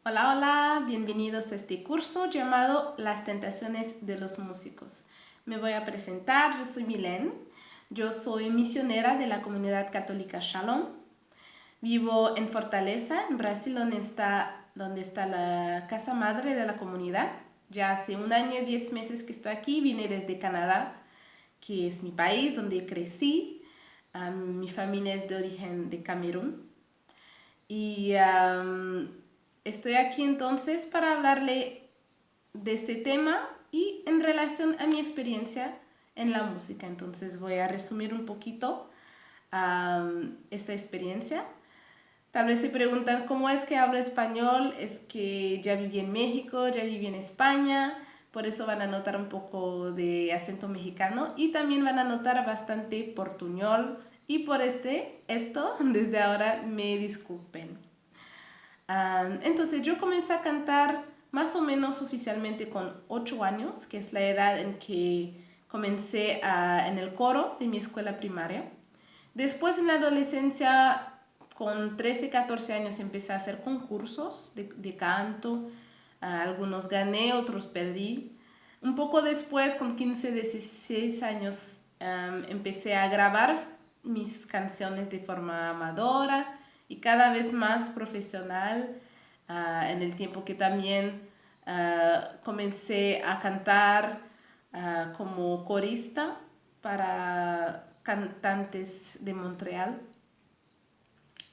Hola, hola, bienvenidos a este curso llamado Las Tentaciones de los Músicos. Me voy a presentar, yo soy Milén, yo soy misionera de la comunidad católica Shalom. Vivo en Fortaleza, en Brasil, donde está la casa madre de la comunidad. Ya hace 1 año y 10 meses que estoy aquí, vine desde Canadá, que es mi país, donde crecí. Mi familia es de origen de Camerún. Y estoy aquí entonces para hablarle de este tema y en relación a mi experiencia en la música. Entonces voy a resumir un poquito esta experiencia. Tal vez se preguntan cómo es que hablo español. Es que ya viví en México, ya viví en España, por eso van a notar un poco de acento mexicano y también van a notar bastante portuñol y por esto desde ahora me disculpen. Entonces yo comencé a cantar más o menos oficialmente con 8 años, que es la edad en que comencé en el coro de mi escuela primaria. Después en la adolescencia, con 13, 14 años, empecé a hacer concursos de canto. Algunos gané, otros perdí. Un poco después, con 15, 16 años, empecé a grabar mis canciones de forma amadora y cada vez más profesional. En el tiempo que también comencé a cantar como corista para cantantes de Montreal.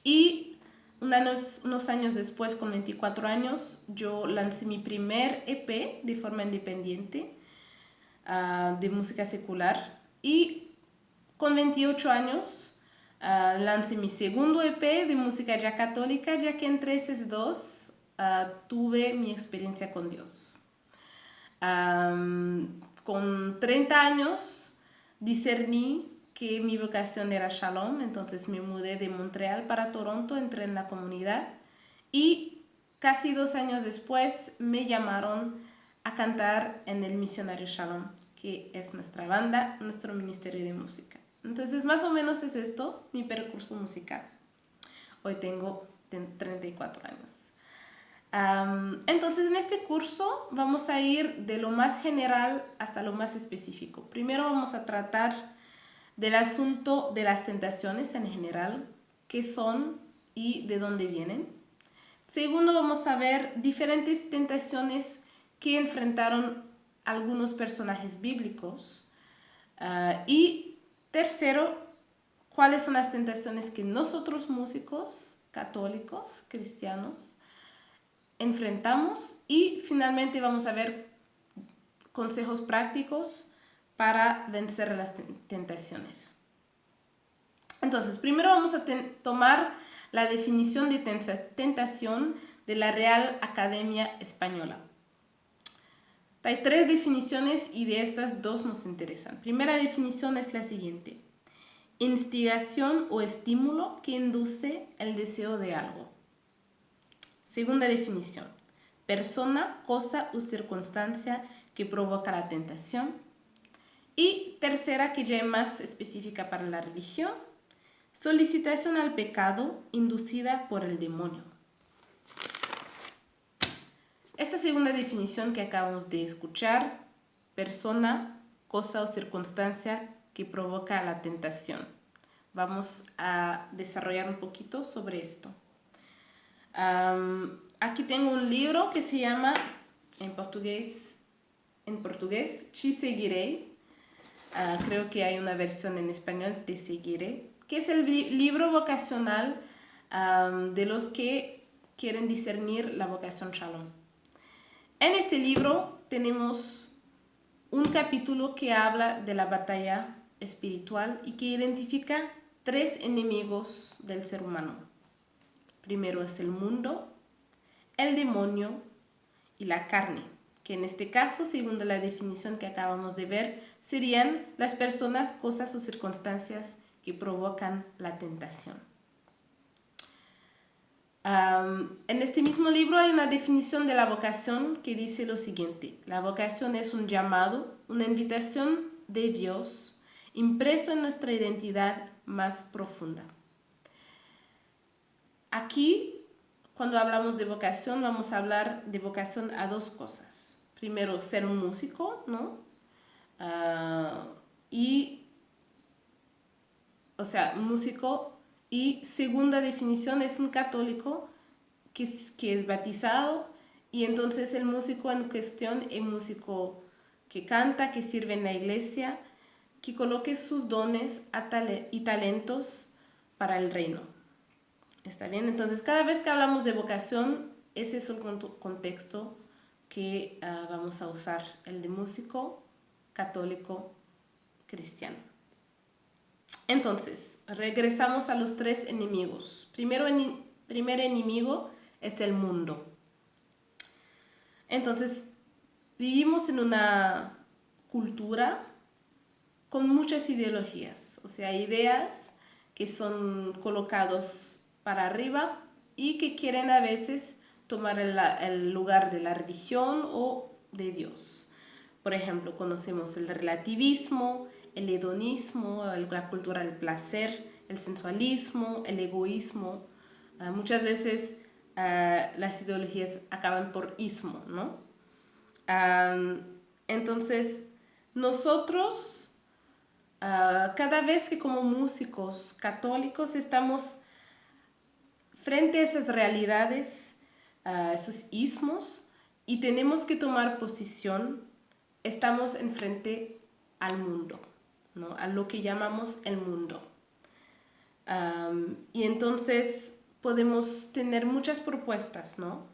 Y unos años después, con 24 años, yo lancé mi primer EP de forma independiente de música secular. Y con 28 años lancé mi segundo EP de música ya católica, ya que entre esos dos tuve mi experiencia con Dios. Con 30 años discerní que mi vocación era Shalom, entonces me mudé de Montreal para Toronto, entré en la comunidad y casi 2 años después me llamaron a cantar en el Misionario Shalom, que es nuestra banda, nuestro ministerio de música. Entonces más o menos es esto, mi percurso musical. Hoy tengo 34 años. Entonces en este curso vamos a ir de lo más general hasta lo más específico. Primero vamos a tratar del asunto de las tentaciones en general, qué son y de dónde vienen. Segundo, vamos a ver diferentes tentaciones que enfrentaron algunos personajes bíblicos. Y tercero, cuáles son las tentaciones que nosotros músicos católicos, cristianos, enfrentamos. Y finalmente vamos a ver consejos prácticos para vencer las tentaciones. Entonces, primero vamos a tomar la definición de tentación de la Real Academia Española. Hay 3 definiciones y de estas 2 nos interesan. Primera definición es la siguiente: instigación o estímulo que induce el deseo de algo. Segunda definición: persona, cosa o circunstancia que provoca la tentación. Y tercera, que ya es más específica para la religión: solicitación al pecado inducida por el demonio. Esta segunda definición que acabamos de escuchar: persona, cosa o circunstancia que provoca la tentación. Vamos a desarrollar un poquito sobre esto. Aquí tengo un libro que se llama en portugués Te Seguiré. Creo que hay una versión en español, Te Seguiré, que es el libro vocacional de los que quieren discernir la vocación Shalom. En este libro tenemos un capítulo que habla de la batalla espiritual y que identifica 3 enemigos del ser humano. Primero es el mundo, el demonio y la carne, que en este caso, según la definición que acabamos de ver, serían las personas, cosas o circunstancias que provocan la tentación. En este mismo libro hay una definición de la vocación que dice lo siguiente: la vocación es un llamado, una invitación de Dios impreso en nuestra identidad más profunda. Aquí, cuando hablamos de vocación, vamos a hablar de vocación a dos cosas. Primero, ser un músico, ¿no? Un músico. Y segunda definición es un católico que es bautizado, y entonces el músico en cuestión es músico que canta, que sirve en la iglesia, que coloque sus dones y talentos para el reino. ¿Está bien? Entonces, cada vez que hablamos de vocación, ese es el contexto que vamos a usar, el de músico, católico, cristiano. Entonces, regresamos a los tres enemigos. Primer enemigo es el mundo. Entonces, vivimos en una cultura con muchas ideologías, o sea, ideas que son colocados para arriba y que quieren a veces tomar el lugar de la religión o de Dios. Por ejemplo, conocemos el relativismo, el hedonismo, la cultura del placer, el sensualismo, el egoísmo. Muchas veces las ideologías acaban por ismo, ¿no? Entonces, nosotros, cada vez que como músicos católicos estamos frente a esas realidades, esos ismos, y tenemos que tomar posición, estamos enfrente al mundo, ¿no? A lo que llamamos el mundo. Y entonces podemos tener muchas propuestas, ¿no?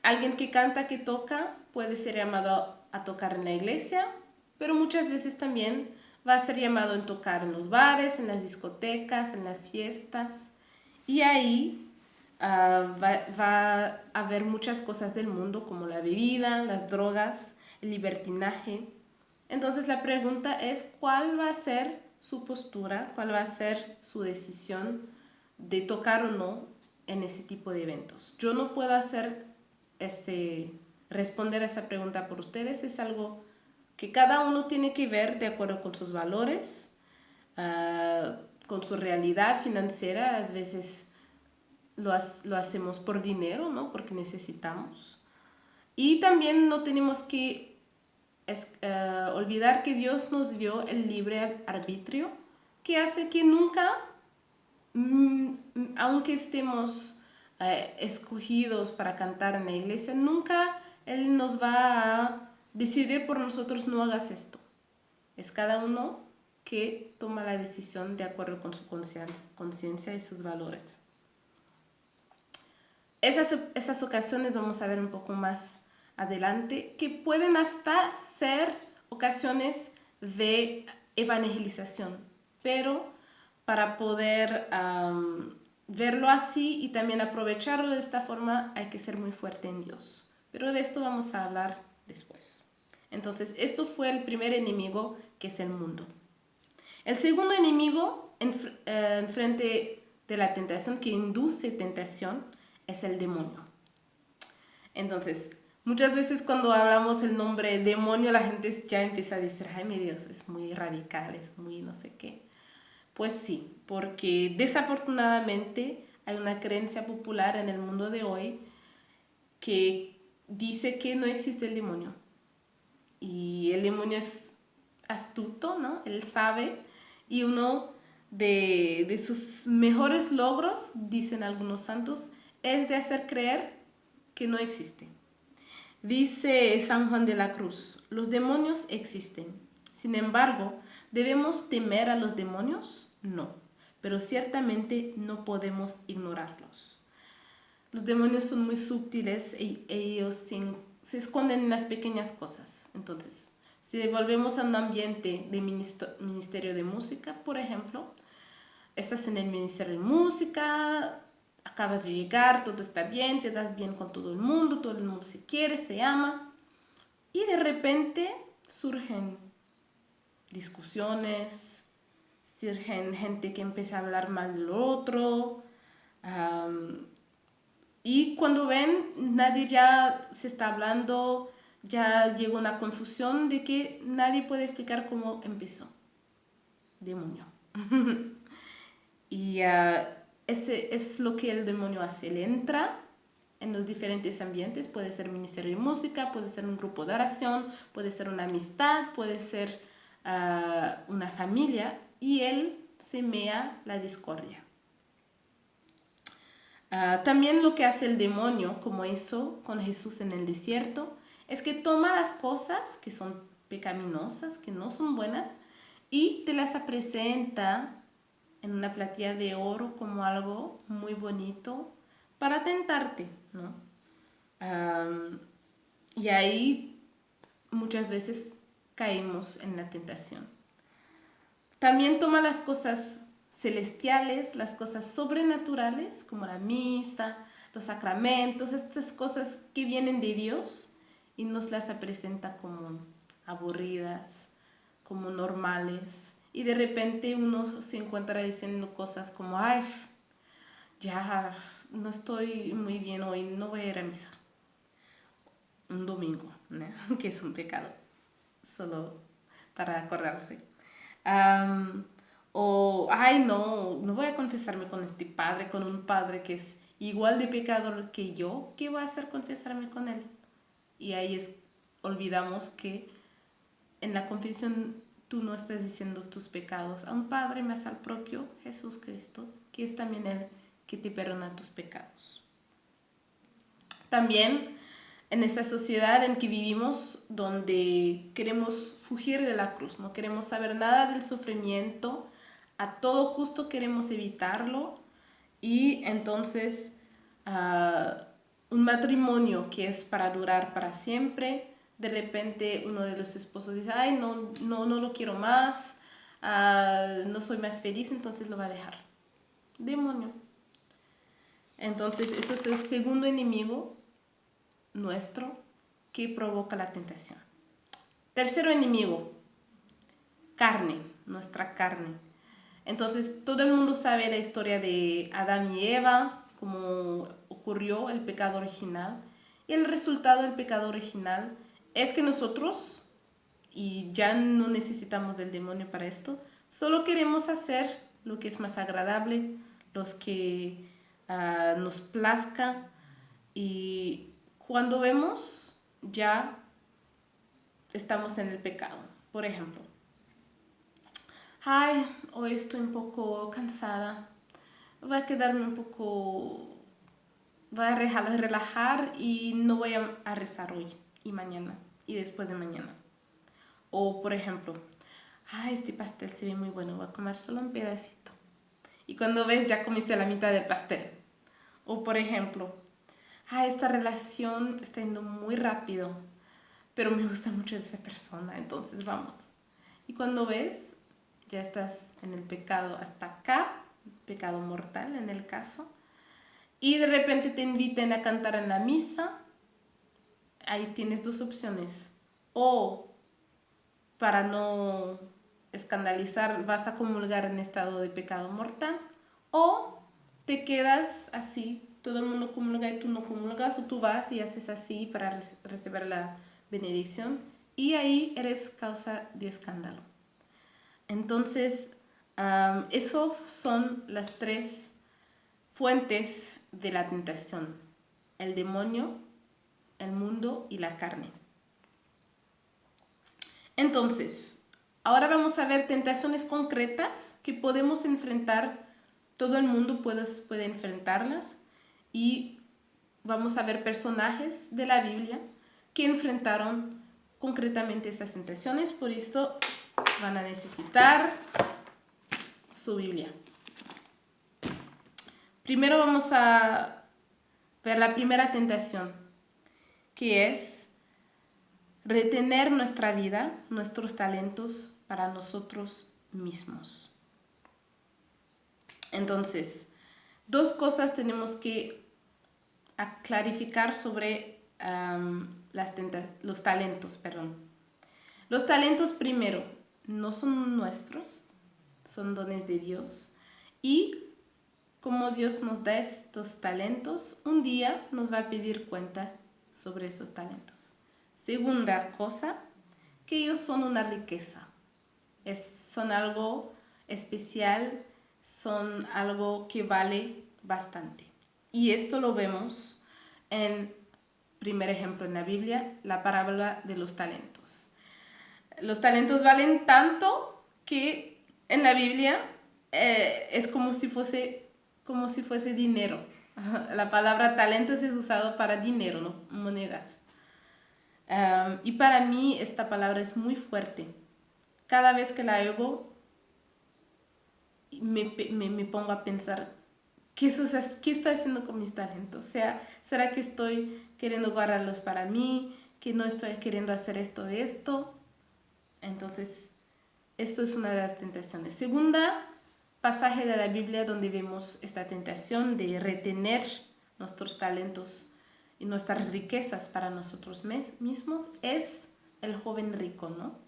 Alguien que canta, que toca, puede ser llamado a tocar en la iglesia, pero muchas veces también va a ser llamado a tocar en los bares, en las discotecas, en las fiestas. Y ahí va a haber muchas cosas del mundo, como la bebida, las drogas, el libertinaje. Entonces la pregunta es, ¿cuál va a ser su postura? ¿Cuál va a ser su decisión de tocar o no en ese tipo de eventos? Yo no puedo responder a esa pregunta por ustedes. Es algo que cada uno tiene que ver de acuerdo con sus valores, con su realidad financiera. A veces lo hacemos por dinero, ¿no? Porque necesitamos. Y también no tenemos que olvidar que Dios nos dio el libre arbitrio, que hace que nunca, aunque estemos escogidos para cantar en la iglesia, nunca Él nos va a decidir por nosotros: no hagas esto. Es cada uno que toma la decisión de acuerdo con su conciencia y sus valores. Esas ocasiones vamos a ver un poco más adelante, que pueden hasta ser ocasiones de evangelización, pero para poder verlo así y también aprovecharlo de esta forma, hay que ser muy fuerte en Dios. Pero de esto vamos a hablar después. Entonces, esto fue el primer enemigo, que es el mundo. El segundo enemigo en frente de la tentación, que induce tentación, es el demonio. Entonces, muchas veces cuando hablamos el nombre demonio, la gente ya empieza a decir: ay, mi Dios, es muy radical, es muy no sé qué. Pues sí, porque desafortunadamente hay una creencia popular en el mundo de hoy que dice que no existe el demonio. Y el demonio es astuto, ¿no? Él sabe, y uno de sus mejores logros, dicen algunos santos, es de hacer creer que no existe. Dice San Juan de la Cruz: los demonios existen. Sin embargo, ¿debemos temer a los demonios? No, pero ciertamente no podemos ignorarlos. Los demonios son muy sutiles y ellos se esconden en las pequeñas cosas. Entonces, si volvemos a un ambiente de ministerio de música, por ejemplo, estás en el ministerio de música, acabas de llegar, todo está bien, te das bien con todo el mundo se quiere, se ama, y de repente surgen discusiones, surgen gente que empieza a hablar mal del otro, y cuando ven, nadie ya se está hablando, ya llegó una confusión de que nadie puede explicar cómo empezó. Demonio. Y ese es lo que el demonio hace. Él entra en los diferentes ambientes. Puede ser ministerio de música, puede ser un grupo de oración, puede ser una amistad, puede ser una familia, y él semea la discordia. También lo que hace el demonio, como hizo con Jesús en el desierto, es que toma las cosas que son pecaminosas, que no son buenas, y te las presenta en una platilla de oro como algo muy bonito para tentarte, ¿no? Y ahí muchas veces caemos en la tentación. También toma las cosas celestiales, las cosas sobrenaturales, como la misa, los sacramentos, estas cosas que vienen de Dios, y nos las presenta como aburridas, como normales. Y de repente uno se encuentra diciendo cosas como, ay, ya no estoy muy bien hoy, no voy a ir a misa. Un domingo, ¿no? Que es un pecado, solo para acordarse. O, ay, no voy a confesarme con este padre, con un padre que es igual de pecador que yo. ¿Qué voy a hacer confesarme con él? Y ahí olvidamos que en la confesión tú no estás diciendo tus pecados a un padre, más al propio Jesús Cristo, que es también el que te perdona tus pecados. También en esta sociedad en que vivimos, donde queremos fugir de la cruz, no queremos saber nada del sufrimiento, a todo costo queremos evitarlo, y entonces un matrimonio que es para durar para siempre, de repente uno de los esposos dice, ay, no lo quiero más, no soy más feliz, entonces lo va a dejar. Demonio. Entonces eso es el segundo enemigo nuestro que provoca la tentación. Tercero enemigo, carne, nuestra carne. Entonces todo el mundo sabe la historia de Adán y Eva, cómo ocurrió el pecado original. Y el resultado del pecado original es que nosotros, y ya no necesitamos del demonio para esto, solo queremos hacer lo que es más agradable, los que nos plazca, y cuando vemos ya estamos en el pecado. Por ejemplo, ay, hoy estoy un poco cansada, voy a quedarme un poco, voy a relajar y no voy a rezar hoy y mañana y después de mañana. O por ejemplo, ay, este pastel se ve muy bueno, voy a comer solo un pedacito. Y cuando ves ya comiste la mitad del pastel. O por ejemplo, ay, esta relación está yendo muy rápido, pero me gusta mucho esa persona, entonces vamos. Y cuando ves, ya estás en el pecado hasta acá, pecado mortal en el caso, y de repente te inviten a cantar en la misa. Ahí tienes dos opciones: o para no escandalizar vas a comulgar en estado de pecado mortal, o te quedas así, todo el mundo comulga y tú no comulgas, o tú vas y haces así para recibir la benedicción, y ahí eres causa de escándalo. Entonces, eso son las tres fuentes de la tentación: el demonio, el mundo y la carne. Entonces, ahora vamos a ver tentaciones concretas que podemos enfrentar, todo el mundo puede enfrentarlas, y vamos a ver personajes de la Biblia que enfrentaron concretamente esas tentaciones. Por esto van a necesitar su Biblia. Primero vamos a ver la primera tentación, que es retener nuestra vida, nuestros talentos para nosotros mismos. Entonces, dos cosas tenemos que clarificar sobre los talentos. Los talentos, primero, no son nuestros, son dones de Dios, y como Dios nos da estos talentos, un día nos va a pedir cuenta sobre esos talentos. Segunda cosa, que ellos son una riqueza, son algo especial, son algo que vale bastante. Y esto lo vemos en primer ejemplo en la Biblia, la parábola de los talentos. Los talentos valen tanto que en la Biblia es como si fuese dinero. La palabra talentos es usado para dinero, ¿no? Monedas. Y para mí esta palabra es muy fuerte. Cada vez que la oigo, me pongo a pensar, ¿qué estoy haciendo con mis talentos? O sea, ¿será que estoy queriendo guardarlos para mí? ¿Que no estoy queriendo hacer esto? Entonces, esto es una de las tentaciones. Segunda pasaje de la Biblia donde vemos esta tentación de retener nuestros talentos y nuestras riquezas para nosotros mismos es el joven rico, ¿no?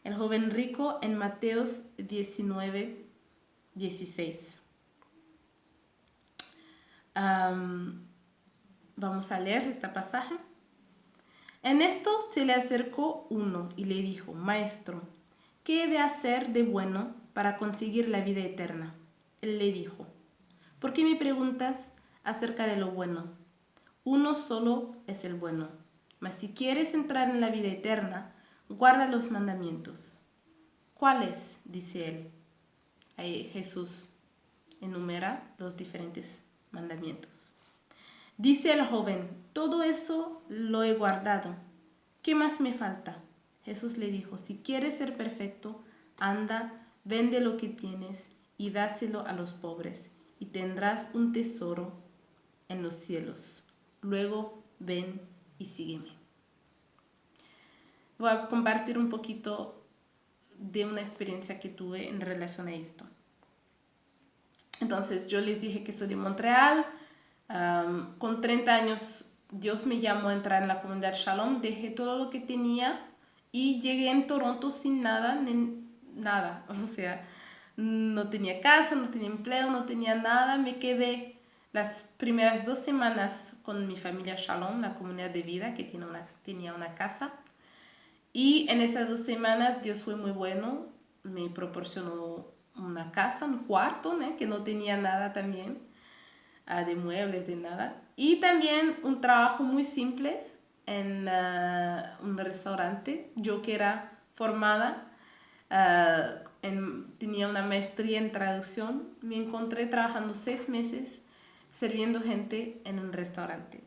El joven rico en Mateos 19:16. Vamos a leer esta pasaje. En esto se le acercó uno y le dijo: Maestro, ¿qué he de hacer de bueno para conseguir la vida eterna? Él le dijo: ¿por qué me preguntas acerca de lo bueno? Uno solo es el bueno. Mas si quieres entrar en la vida eterna, guarda los mandamientos. ¿Cuáles?, dice él. Ahí Jesús enumera los diferentes mandamientos. Dice el joven: todo eso lo he guardado. ¿Qué más me falta? Jesús le dijo: si quieres ser perfecto, anda, vende lo que tienes y dáselo a los pobres, y tendrás un tesoro en los cielos. Luego ven y sígueme. Voy a compartir un poquito de una experiencia que tuve en relación a esto. Entonces, yo les dije que soy de Montreal. Con 30 años Dios me llamó a entrar en la comunidad Shalom. Dejé todo lo que tenía y llegué en Toronto sin nada, nada. O sea, no tenía casa, no tenía empleo, no tenía nada. Me quedé las primeras 2 semanas con mi familia Shalom, la comunidad de vida que tenía una casa. Y en esas 2 semanas Dios fue muy bueno. Me proporcionó una casa, un cuarto, ¿no?, que no tenía nada también, de muebles, de nada. Y también un trabajo muy simple en un restaurante. Yo que era formada, tenía una maestría en traducción, me encontré trabajando 6 meses sirviendo gente en un restaurante.